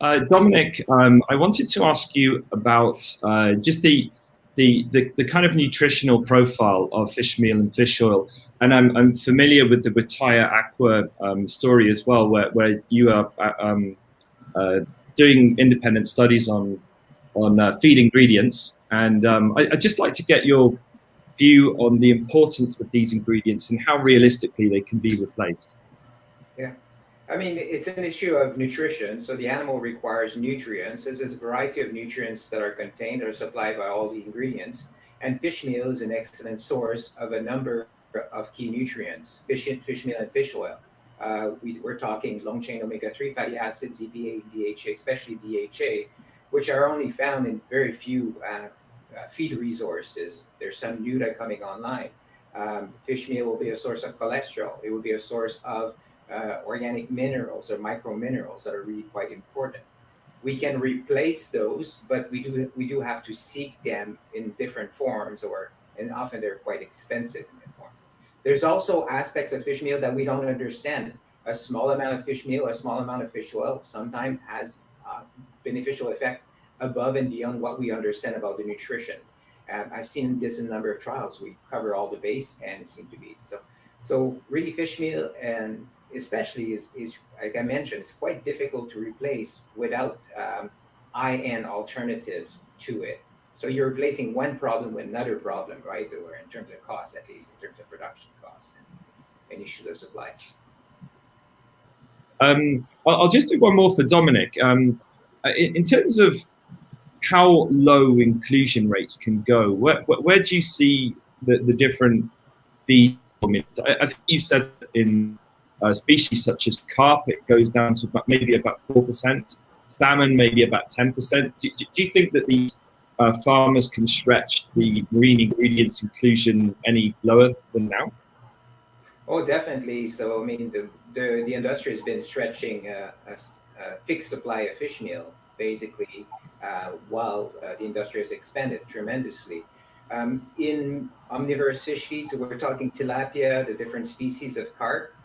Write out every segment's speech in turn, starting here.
Dominic, I wanted to ask you about just the kind of nutritional profile of fish meal and fish oil. And I'm familiar with the Retire Aqua story as well, where you are doing independent studies on feed ingredients. And I'd just like to get your view on the importance of these ingredients and how realistically they can be replaced. Yeah. I mean, it's an issue of nutrition. So the animal requires nutrients. There's a variety of nutrients that are contained or supplied by all the ingredients. And fish meal is an excellent source of a number of key nutrients, fish meal and fish oil. We're talking long-chain omega-3 fatty acids, EPA, DHA, especially DHA, which are only found in very few feed resources. There's some new that are coming online. Fish meal will be a source of cholesterol. It will be a source of organic minerals or micro minerals that are really quite important. We can replace those, but we do have to seek them in different forms, and often they're quite expensive in their form. There's also aspects of fish meal that we don't understand. A small amount of fish meal, a small amount of fish oil sometimes has beneficial effect above and beyond what we understand about the nutrition. I've seen this in a number of trials. We cover all the base, and it seems to be so. So really, fish meal and especially is like I mentioned, it's quite difficult to replace without high-end alternatives to it. So you're replacing one problem with another problem, right? Or in terms of cost, at least in terms of production costs and issues of supply. I'll just do one more for Dominic. In terms of how low inclusion rates can go, where do you see the different feed? I think you said in species such as carp, it goes down to maybe about 4%, salmon maybe about 10%. Do you think that these farmers can stretch the marine ingredients inclusion any lower than now? Oh, definitely. So, I mean, the industry has been stretching a fixed supply of fish meal, basically, while the industry has expanded tremendously. In omnivorous fish feeds, so we're talking tilapia, the different species of carp,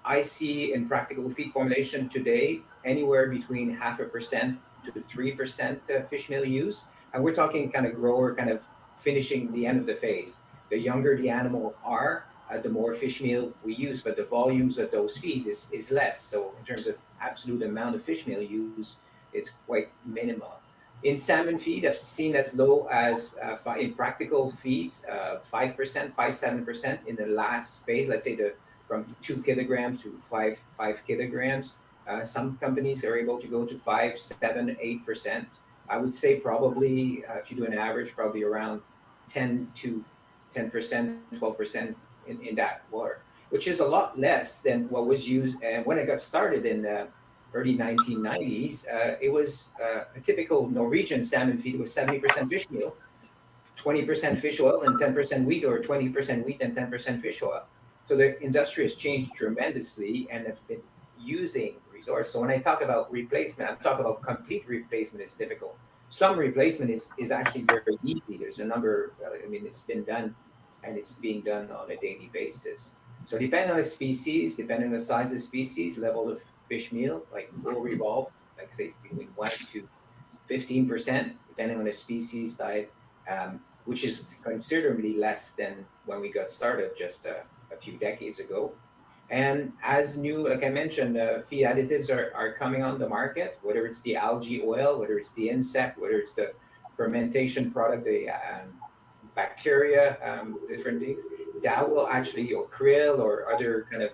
I see in practical feed formulation today anywhere between 0.5% to 3% fish meal use. And we're talking kind of grower kind of finishing the end of the phase. The younger the animal are, the more fish meal we use, but the volumes of those feed is less. So in terms of absolute amount of fish meal used, it's quite minimal. In salmon feed, I've seen as low as in practical feeds, 5%, 5-7% in the last phase. Let's say from 2 kilograms to 5 kilograms. Some companies are able to go to 5, 7, 8%. I would say probably, if you do an average, probably around 10%, 12% in that water, which is a lot less than what was used. And when I got started in the early 1990s, it was a typical Norwegian salmon feed was 70% fish meal, 20% fish oil, and 10% wheat, or 20% wheat and 10% fish oil. So the industry has changed tremendously and have been using resource. So when I talk about replacement, I'm talking about complete replacement is difficult. Some replacement is actually very easy. There's a number, I mean, it's been done and it's being done on a daily basis. So depending on the species, depending on the size of the species, level of fish meal, like will revolve, like say between 1 to 15%, depending on the species diet, which is considerably less than when we got started just a few decades ago. And as new, like I mentioned, feed additives are coming on the market, whether it's the algae oil, whether it's the insect, whether it's the fermentation product, the bacteria, different things, that will actually, or krill or other kind of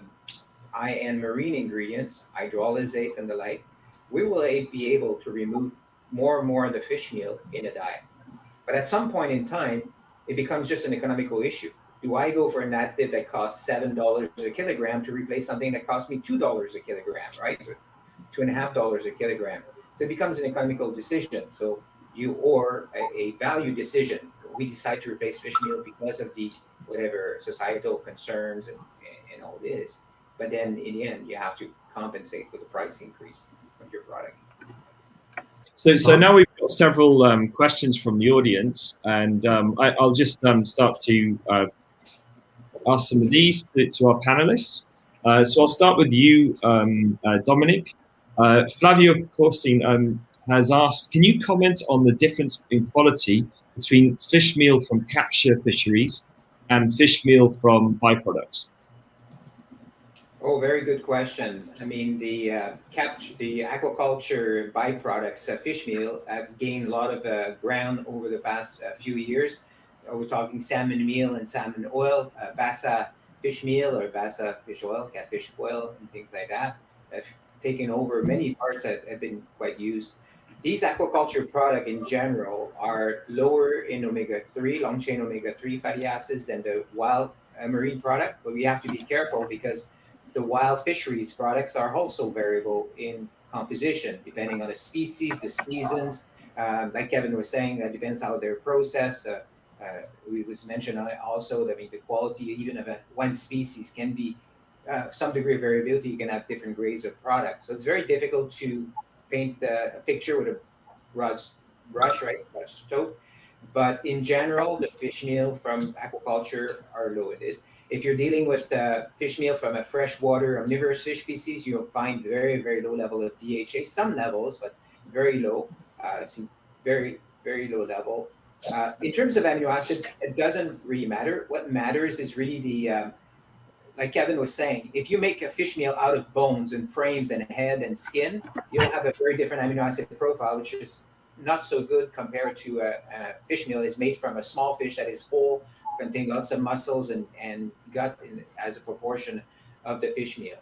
high-end marine ingredients, hydrolysates and the like, we will be able to remove more and more of the fish meal in a diet. But at some point in time, it becomes just an economical issue. Do I go for an additive that costs $7 a kilogram to replace something that costs me $2 a kilogram, right? $2.50 a kilogram. So it becomes an economical decision. So or a value decision. We decide to replace fish meal because of the whatever societal concerns and all this. But then in the end, you have to compensate with a price increase of your product. So now we've got several questions from the audience, and I'll just start to ask some of these to our panelists. So I'll start with you, Dominic. Flavio Corsin has asked, can you comment on the difference in quality between fish meal from capture fisheries and fish meal from byproducts? Oh, very good question. I mean, the aquaculture byproducts, fish meal, have gained a lot of ground over the past few years. We're talking salmon meal and salmon oil, basa fish meal or basa fish oil, catfish oil, and things like that. Have taken over many parts that have been quite used. These aquaculture products in general are lower in omega-3, long chain omega-3 fatty acids than the wild marine product, but we have to be careful because the wild fisheries products are also variable in composition depending on the species, the seasons. Like Kevin was saying, that depends how they're processed. We was mentioned also that, I mean, the quality even of one species can be some degree of variability. You can have different grades of product, so it's very difficult to paint a picture with a broad brush, right? Broad stroke. But in general, the fish meal from aquaculture are low. It is. If you're dealing with fish meal from a freshwater omnivorous fish species, you'll find very, very low level of DHA, some levels, but very low, very, very low level. In terms of amino acids, it doesn't really matter. What matters is really like Kevin was saying, if you make a fish meal out of bones and frames and head and skin, you'll have a very different amino acid profile, which is not so good compared to a fish meal is made from a small fish that is whole, contain lots of muscles and gut as a proportion of the fish meal.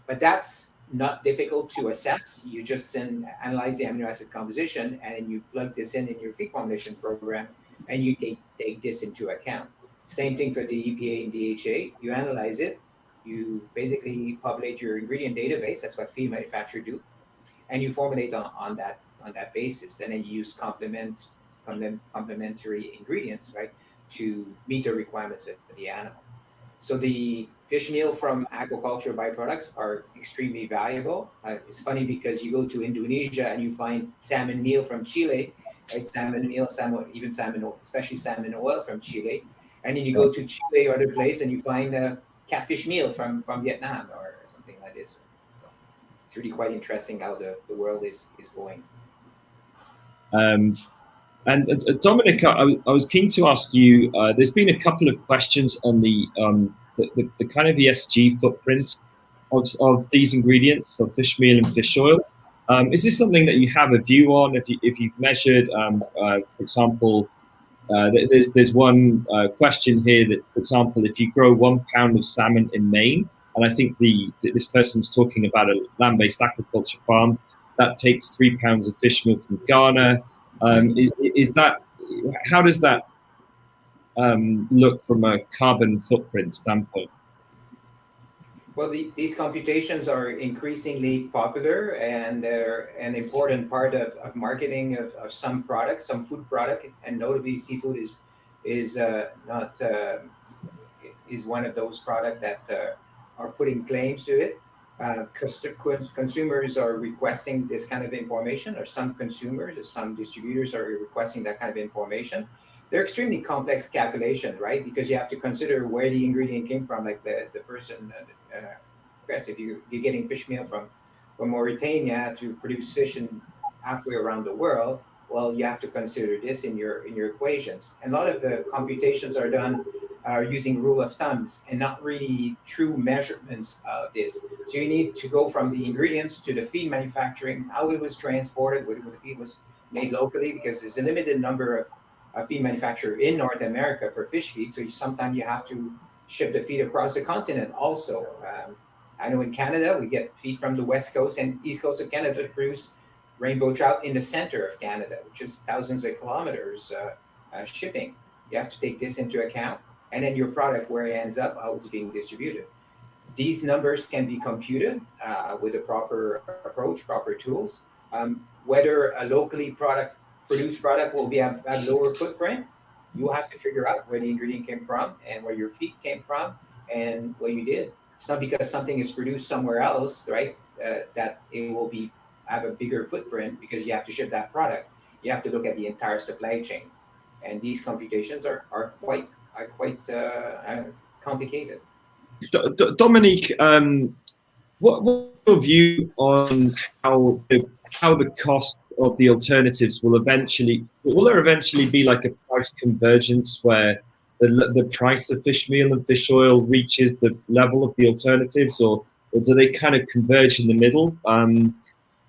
But that's not difficult to assess. You just analyze the amino acid composition and you plug this in your feed formulation program, and you take this into account. Same thing for the EPA and DHA. You analyze it, you basically populate your ingredient database. That's what feed manufacturers do, and you formulate on that basis, and then you use complementary ingredients, right, to meet the requirements of the animal. So the fish meal from aquaculture byproducts are extremely valuable. It's funny because you go to Indonesia and you find salmon meal from Chile, right? Salmon meal, even salmon oil, especially salmon oil from Chile. And then you go to Chile or other place and you find catfish meal from Vietnam or something like this. So it's really quite interesting how the world is going. And Dominic, I was keen to ask you. There's been a couple of questions on the kind of ESG footprint of these ingredients, of fish meal and fish oil. Is this something that you have a view on? If you've measured, for example, there's one question here that, for example, if you grow 1 pound of salmon in Maine, and I think this person's talking about a land-based aquaculture farm that takes 3 pounds of fish meal from Ghana. Is that, how does that look from a carbon footprint standpoint? Well, these computations are increasingly popular, and they're an important part of marketing of some products, some food product, and notably seafood is one of those products that are putting claims to it. Consumers are requesting this kind of information, or some consumers or some distributors are requesting that kind of information. They're extremely complex calculations, right? Because you have to consider where the ingredient came from, like the person, if you're getting fish meal from Mauritania to produce fish in halfway around the world, well, you have to consider this in your equations. And a lot of the computations are done using rule of thumbs and not really true measurements of this. So you need to go from the ingredients to the feed manufacturing, how it was transported, whether the feed was made locally, because there's a limited number of feed manufacturers in North America for fish feed. So sometimes you have to ship the feed across the continent also. I know in Canada, we get feed from the West Coast and East Coast of Canada to produce rainbow trout in the center of Canada, which is thousands of kilometers shipping. You have to take this into account. And then your product, where it ends up, how it's being distributed. These numbers can be computed with a proper approach, proper tools. Whether a locally produced product will have lower footprint, you have to figure out where the ingredient came from and where your feed came from and what you did. It's not because something is produced somewhere else, right, that it will have a bigger footprint because you have to ship that product. You have to look at the entire supply chain. And these computations are quite complicated. Dominique, What's your view on how the cost of the alternatives will there eventually be like a price convergence where the price of fish meal and fish oil reaches the level of the alternatives, or do they kind of converge in the middle?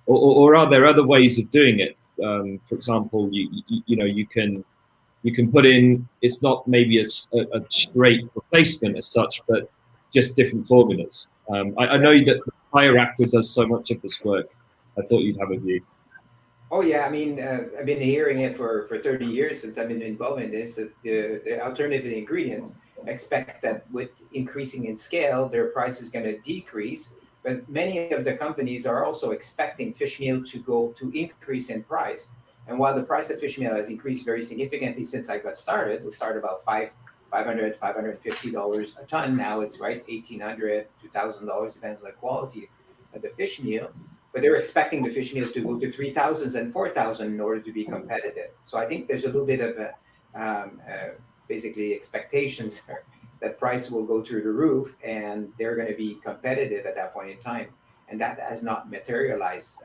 Or are there other ways of doing it? For example, you can put in, it's not maybe a straight replacement as such, but just different formulas. I know that Fire Aqua does so much of this work. I thought you'd have a view. Oh yeah, I mean, I've been hearing it for 30 years since I've been involved in this. That the alternative ingredients expect that with increasing in scale, their price is going to decrease. But many of the companies are also expecting fish meal to increase in price. And while the price of fish meal has increased very significantly since I got started, we started about $550 a ton. Now it's right $1,800, $2,000, depends on the quality of the fish meal, but they're expecting the fish meal to go to 3,000 and 4,000 in order to be competitive. So I think there's a little bit of basically expectations that price will go through the roof and they're going to be competitive at that point in time. And that has not materialized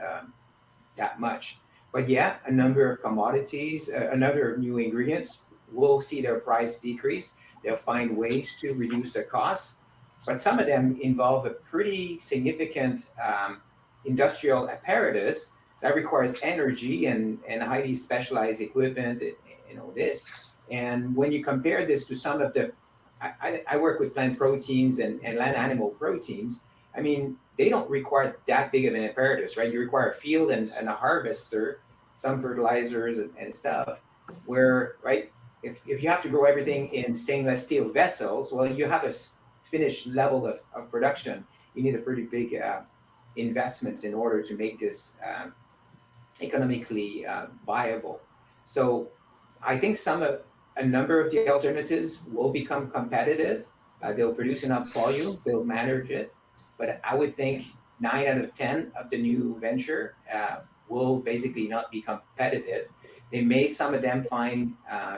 that much. But yeah, a number of commodities, a number of new ingredients will see their price decrease. They'll find ways to reduce their costs, but some of them involve a pretty significant industrial apparatus that requires energy and highly specialized equipment and all this. And when you compare this to some of the, I work with plant proteins and land animal proteins. I mean, they don't require that big of an apparatus, right? You require a field and a harvester, some fertilizers and stuff, where, right, if you have to grow everything in stainless steel vessels, well, you have a finished level of production. You need a pretty big investment in order to make this economically viable. So I think a number of the alternatives will become competitive. They'll produce enough volumes, they'll manage it. But I would think 9 out of 10 of the new venture will basically not be competitive. They may, some of them, find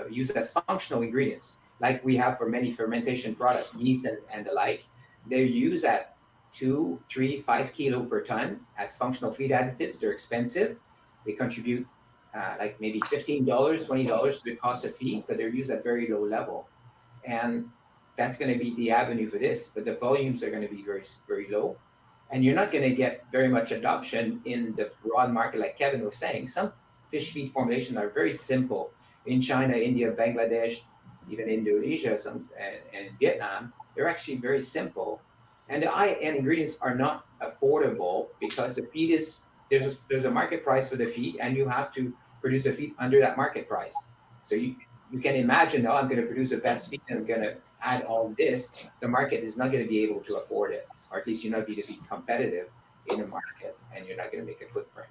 use as functional ingredients, like we have for many fermentation products, yeast and the like. They're used at 2, 3, 5 kilo per ton as functional feed additives. They're expensive. They contribute like maybe $15, $20 to the cost of feed, but they're used at very low level. And that's going to be the avenue for this, but the volumes are going to be very, very low. And you're not going to get very much adoption in the broad market, like Kevin was saying. Some fish feed formulations are very simple. In China, India, Bangladesh, even Indonesia, and Vietnam, they're actually very simple. And the high-end ingredients are not affordable because the feed is, there's a market price for the feed, and you have to produce a feed under that market price. So you can imagine, oh, I'm going to produce the best feed and I'm going to add all this. The market is not going to be able to afford it, or at least you're not going to be competitive in the market, and you're not going to make a footprint.